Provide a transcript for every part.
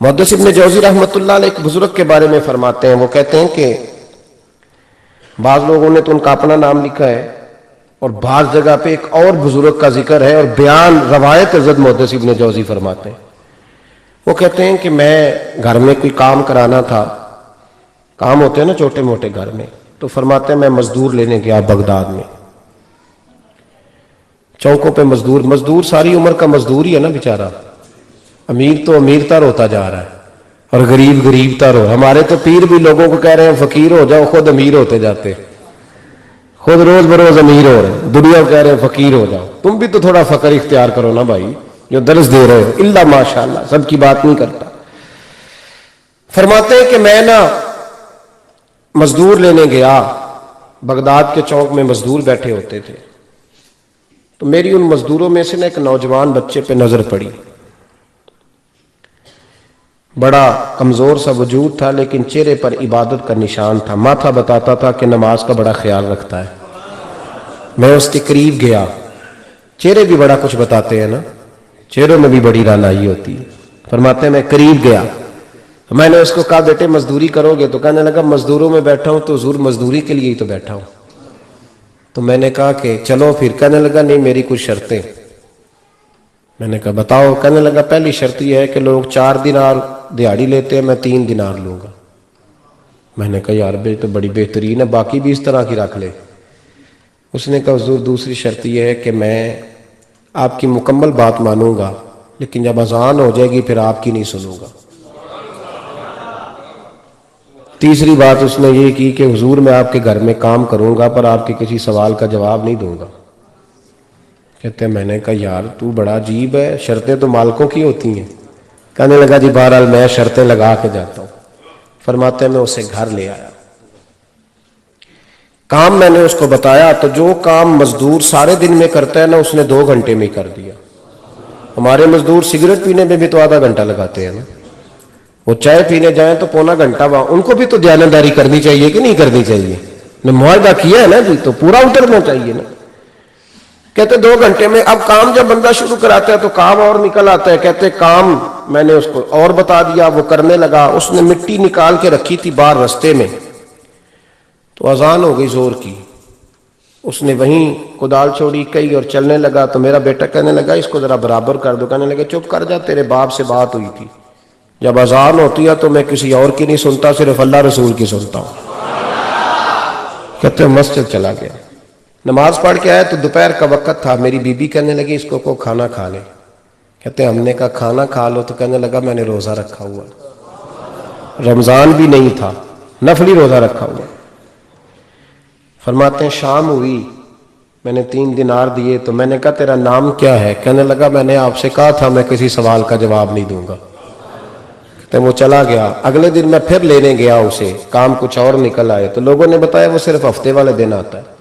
محدث ابن جوزی رحمۃ اللہ علیہ ایک بزرگ کے بارے میں فرماتے ہیں، وہ کہتے ہیں کہ بعض لوگوں نے تو ان کا اپنا نام لکھا ہے اور بعض جگہ پہ ایک اور بزرگ کا ذکر ہے، اور بیان روایت حضرت محدث ابن جوزی فرماتے ہیں، وہ کہتے ہیں کہ میں گھر میں کوئی کام کرانا تھا، کام ہوتے ہیں نا چھوٹے موٹے گھر میں، تو فرماتے ہیں میں مزدور لینے گیا بغداد میں، چوکوں پہ مزدور ساری عمر کا مزدور ہی ہے نا بیچارہ، امیر تو امیر تر ہوتا جا رہا ہے اور غریب غریب تر ہو. ہمارے تو پیر بھی لوگوں کو کہہ رہے ہیں فقیر ہو جاؤ، خود امیر ہوتے جاتے، خود روز بروز امیر ہو رہے ہیں، دنیا کو کہہ رہے ہیں فقیر ہو جاؤ. تم بھی تو تھوڑا فقر اختیار کرو نا بھائی، جو درس دے رہے ہو. الا ماشاء اللہ، سب کی بات نہیں کرتا. فرماتے ہیں کہ میں نا مزدور لینے گیا، بغداد کے چوک میں مزدور بیٹھے ہوتے تھے، تو میری ان مزدوروں میں سے نا ایک نوجوان بچے پہ نظر پڑی. بڑا کمزور سا وجود تھا لیکن چہرے پر عبادت کا نشان تھا، ماتھا بتاتا تھا کہ نماز کا بڑا خیال رکھتا ہے. میں اس کے قریب گیا، چہرے بھی بڑا کچھ بتاتے ہیں نا، چہروں میں بھی بڑی رانائی ہوتی ہے. فرماتے ہیں میں قریب گیا، میں نے اس کو کہا بیٹے مزدوری کرو گے؟ تو کہنے لگا مزدوروں میں بیٹھا ہوں تو حضور مزدوری کے لیے ہی تو بیٹھا ہوں. تو میں نے کہا کہ چلو پھر. کہنے لگا نہیں میری کچھ شرطیں. میں نے کہا بتاؤ. کہنے لگا پہلی شرط یہ ہے کہ لوگ 4 دینار دیہاڑی لیتے ہیں، میں 3 دینار لوں گا. میں نے کہا یار بے تو بڑی بہترین ہے، باقی بھی اس طرح کی رکھ لے. اس نے کہا حضور دوسری شرط یہ ہے کہ میں آپ کی مکمل بات مانوں گا لیکن جب اذان ہو جائے گی پھر آپ کی نہیں سنوں گا. تیسری بات اس نے یہ کی کہ حضور میں آپ کے گھر میں کام کروں گا پر آپ کے کسی سوال کا جواب نہیں دوں گا. کہتے ہیں میں نے کہا یار تو بڑا عجیب ہے، شرطیں تو مالکوں کی ہوتی ہیں. کہنے لگا جی بہرحال میں شرطیں لگا کے جاتا ہوں. فرماتے ہیں میں اسے گھر لے آیا، کام میں نے اس کو بتایا تو جو کام مزدور سارے دن میں کرتا ہے نا اس نے 2 گھنٹے میں کر دیا. ہمارے مزدور سگریٹ پینے میں بھی تو آدھا گھنٹہ لگاتے ہیں نا، وہ چائے پینے جائیں تو پونا گھنٹہ ان کو بھی تو دیانتداری کرنی چاہیے کہ نہیں کرنی چاہیے؟ نے معاہدہ کیا ہے نا جی تو پورا اترنا چاہیے نا. کہتے 2 گھنٹے میں. اب کام جب بندہ شروع کراتا ہے تو کام اور نکل آتا ہے. کہتے کام میں نے اس کو اور بتا دیا، وہ کرنے لگا. اس نے مٹی نکال کے رکھی تھی باہر رستے میں، تو اذان ہو گئی زور کی. اس نے وہیں کدال چھوڑی کئی اور چلنے لگا. تو میرا بیٹا کہنے لگا اس کو ذرا برابر کر دو. کہنے لگا چپ کر جا، تیرے باپ سے بات ہوئی تھی، جب اذان ہوتی ہے تو میں کسی اور کی نہیں سنتا، صرف اللہ رسول کی سنتا ہوں. کہتے ہیں مسجد چلا گیا، نماز پڑھ کے آیا تو دوپہر کا وقت تھا. میری بی بی کہنے لگی اس کو کھانا کھا لے. کہتے ہیں ہم نے کہا کھانا کھا لو. تو کہنے لگا میں نے روزہ رکھا ہوا، رمضان بھی نہیں تھا، نفلی روزہ رکھا ہوا. فرماتے ہیں شام ہوئی، میں نے 3 دینار دیے. تو میں نے کہا تیرا نام کیا ہے؟ کہنے لگا میں نے آپ سے کہا تھا میں کسی سوال کا جواب نہیں دوں گا. تو وہ چلا گیا. اگلے دن میں پھر لینے گیا اسے، کام کچھ اور نکل آئے تو لوگوں نے بتایا وہ صرف ہفتے والے دن آتا ہے.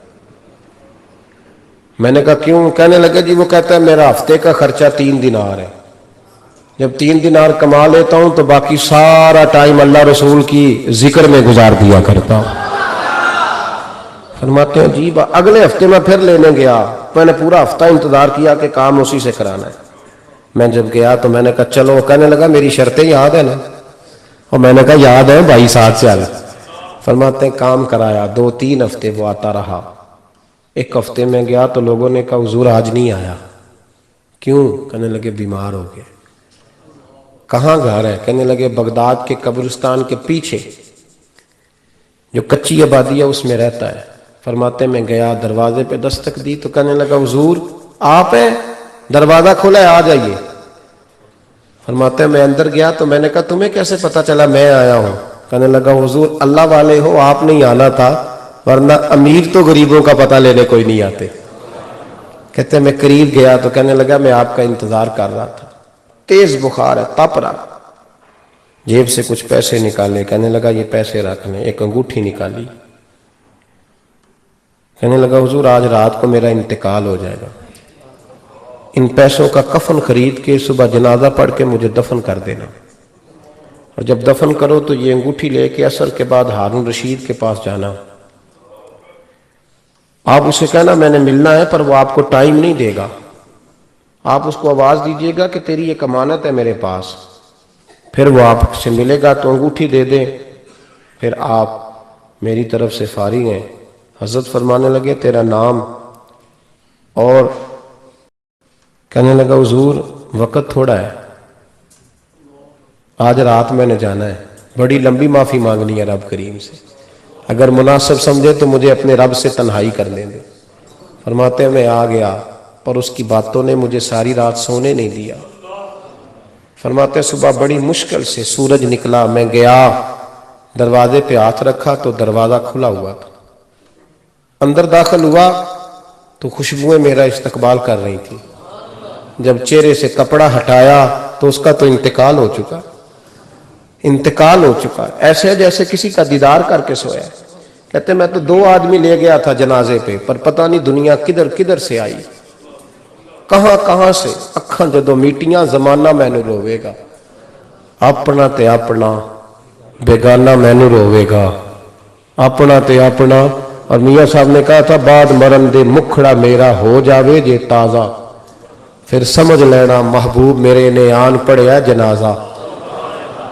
میں نے کہا کیوں؟ کہنے لگا جی وہ کہتا ہے میرا ہفتے کا خرچہ 3 دینار ہے، جب 3 دینار کما لیتا ہوں تو باقی سارا ٹائم اللہ رسول کی ذکر میں گزار دیا کرتا ہوں. فرماتے ہیں جی اگلے ہفتے میں پھر لینے گیا. میں نے پورا ہفتہ انتظار کیا کہ کام اسی سے کرانا ہے. میں جب گیا تو میں نے کہا چلو. کہنے لگا میری شرطیں یاد ہے نا؟ اور میں نے کہا یاد ہے بھائی، ساتھ چل. فرماتے ہیں کام کرایا. 2-3 ہفتے وہ آتا رہا. ایک ہفتے میں گیا تو لوگوں نے کہا حضور آج نہیں آیا. کیوں؟ کہنے لگے بیمار ہو گئے. کہاں گھر ہے؟ کہنے لگے بغداد کے قبرستان کے پیچھے جو کچی آبادی ہے اس میں رہتا ہے. فرماتے میں گیا، دروازے پہ دستک دی تو کہنے لگا حضور آپ ہیں؟ دروازہ کھلا ہے، آ جائیے. فرماتے ہیں میں اندر گیا تو میں نے کہا تمہیں کیسے پتا چلا میں آیا ہوں؟ کہنے لگا حضور اللہ والے ہو، آپ نہیں آنا تھا، ورنہ امیر تو غریبوں کا پتہ لینے کوئی نہیں آتے. کہتے ہیں میں قریب گیا تو کہنے لگا میں آپ کا انتظار کر رہا تھا، تیز بخار ہے، تپ رہا. جیب سے کچھ پیسے نکالے. کہنے لگا یہ پیسے رکھ لیں. ایک انگوٹھی نکالی. کہنے لگا حضور آج رات کو میرا انتقال ہو جائے گا، ان پیسوں کا کفن خرید کے صبح جنازہ پڑھ کے مجھے دفن کر دینا، اور جب دفن کرو تو یہ انگوٹھی لے کے عصر کے بعد ہارون رشید کے پاس جانا. آپ اسے کہنا میں نے ملنا ہے پر وہ آپ کو ٹائم نہیں دے گا. آپ اس کو آواز دیجئے گا کہ تیری ایک امانت ہے میرے پاس، پھر وہ آپ سے ملے گا تو انگوٹھی دے دیں، پھر آپ میری طرف سے فارغ ہیں۔ حضرت فرمانے لگے تیرا نام؟ اور کہنے لگا حضور وقت تھوڑا ہے، آج رات میں نے جانا ہے، بڑی لمبی معافی مانگنی ہے رب کریم سے، اگر مناسب سمجھے تو مجھے اپنے رب سے تنہائی کرنے دے۔ فرماتے ہیں میں آ گیا، پر اس کی باتوں نے مجھے ساری رات سونے نہیں دیا۔ فرماتے ہیں صبح بڑی مشکل سے سورج نکلا، میں گیا دروازے پہ ہاتھ رکھا تو دروازہ کھلا ہوا تھا، اندر داخل ہوا تو خوشبوئیں میرا استقبال کر رہی تھی۔ جب چہرے سے کپڑا ہٹایا تو اس کا تو انتقال ہو چکا، انتقال ہو چکا، ایسے جیسے کسی کا دیدار کر کے سویا۔ کہتے میں تو 2 آدمی لے گیا تھا جنازے پہ، پر پتہ نہیں دنیا کدھر کدھر سے آئی، کہاں کہاں سے۔ اکھاں جدو میٹیاں زمانہ مینو روے گا، اپنا تے اپنا بیگانہ مینو روے گا، اپنا تے اپنا۔ اور میاں صاحب نے کہا تھا بعد مرن دے مکھڑا میرا ہو جاوے جے تازہ، پھر سمجھ لینا محبوب میرے نے آن پڑیا جنازہ۔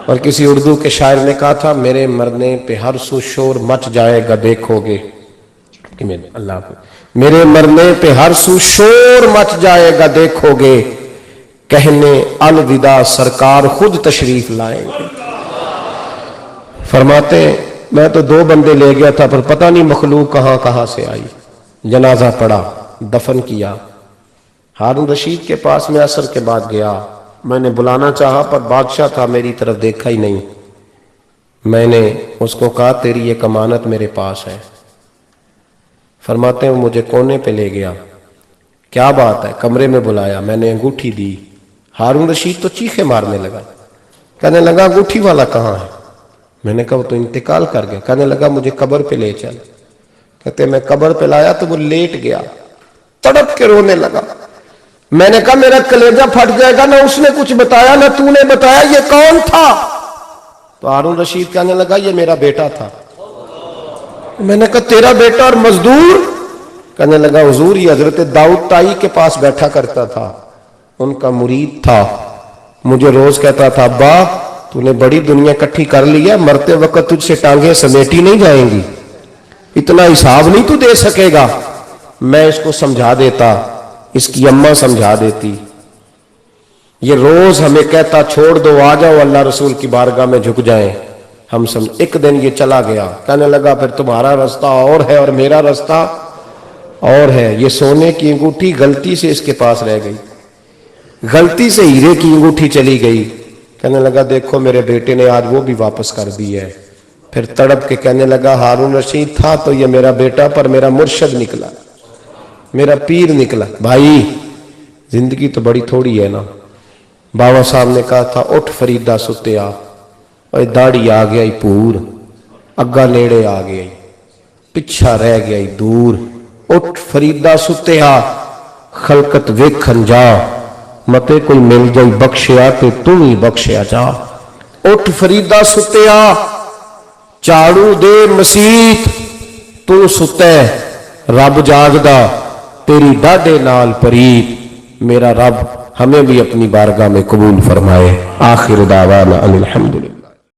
اور کسی اردو کے شاعر نے کہا تھا میرے مرنے پہ ہر سو شور مچ جائے گا دیکھو گے، اللہ میرے مرنے پہ ہر سو شور مچ جائے گا دیکھو گے، کہنے الوداع سرکار خود تشریف لائیں گے۔ فرماتے میں تو 2 بندے لے گیا تھا پر پتہ نہیں مخلوق کہاں کہاں سے آئی۔ جنازہ پڑا، دفن کیا۔ ہارون رشید کے پاس میں عصر کے بعد گیا، میں نے بلانا چاہا پر بادشاہ تھا، میری طرف دیکھا ہی نہیں۔ میں نے اس کو کہا تیری ایک امانت میرے پاس ہے۔ فرماتے ہیں وہ مجھے کونے پہ لے گیا، کیا بات ہے؟ کمرے میں بلایا، میں نے انگوٹھی دی۔ ہارون رشید تو چیخے مارنے لگا، کہنے لگا انگوٹھی والا کہاں ہے؟ میں نے کہا وہ تو انتقال کر گیا۔ کہنے لگا مجھے قبر پہ لے چل۔ کہتے میں قبر پہ لایا تو وہ لیٹ گیا، تڑپ کے رونے لگا۔ میں نے کہا میرا کلیجہ پھٹ جائے گا، نہ اس نے کچھ بتایا نہ تو نے بتایا، یہ کون تھا؟ تو ہارون رشید کہنے لگا یہ میرا بیٹا تھا۔ میں نے کہا تیرا بیٹا اور مزدور؟ کہنے لگا حضور یہ حضرت داؤد تائی کے پاس بیٹھا کرتا تھا، ان کا مرید تھا، مجھے روز کہتا تھا ابا تو نے بڑی دنیا کٹھی کر لی ہے، مرتے وقت تجھ سے ٹانگیں سمیٹی نہیں جائیں گی، اتنا حساب نہیں تو دے سکے گا۔ میں اس کو سمجھا دیتا، اس کی اماں سمجھا دیتی، یہ روز ہمیں کہتا چھوڑ دو آ جاؤ اللہ رسول کی بارگاہ میں جھک جائیں، ہم سمجھ۔ ایک دن یہ چلا گیا، کہنے لگا پھر تمہارا رستہ اور ہے اور میرا رستہ اور ہے۔ یہ سونے کی انگوٹھی غلطی سے اس کے پاس رہ گئی، غلطی سے ہیرے کی انگوٹھی چلی گئی۔ کہنے لگا دیکھو میرے بیٹے نے آج وہ بھی واپس کر دی ہے۔ پھر تڑپ کے کہنے لگا ہارون رشید تھا تو یہ میرا بیٹا، پر میرا مرشد نکلا، میرا پیر نکلا۔ بھائی زندگی تو بڑی تھوڑی ہے نا۔ بابا صاحب نے کہا تھا اٹھ فریدہ ستیا، اور داڑھی آ گیا پور، اگا نیڑے آ گیا پچھا رہ گیا دور۔ اٹھ فریدہ ستیا خلقت ویکھن جا، متے کوئی مل جائی بخشیا تے تو ہی بخشیا جا۔ اٹھ فریدہ ستیا چاڑو دے مسیت، تو ستے رب جاگدا تیری ڈاڈے نال پریت۔ میرا رب ہمیں بھی اپنی بارگاہ میں قبول فرمائے۔ آخر دعوانا ان الحمدللہ۔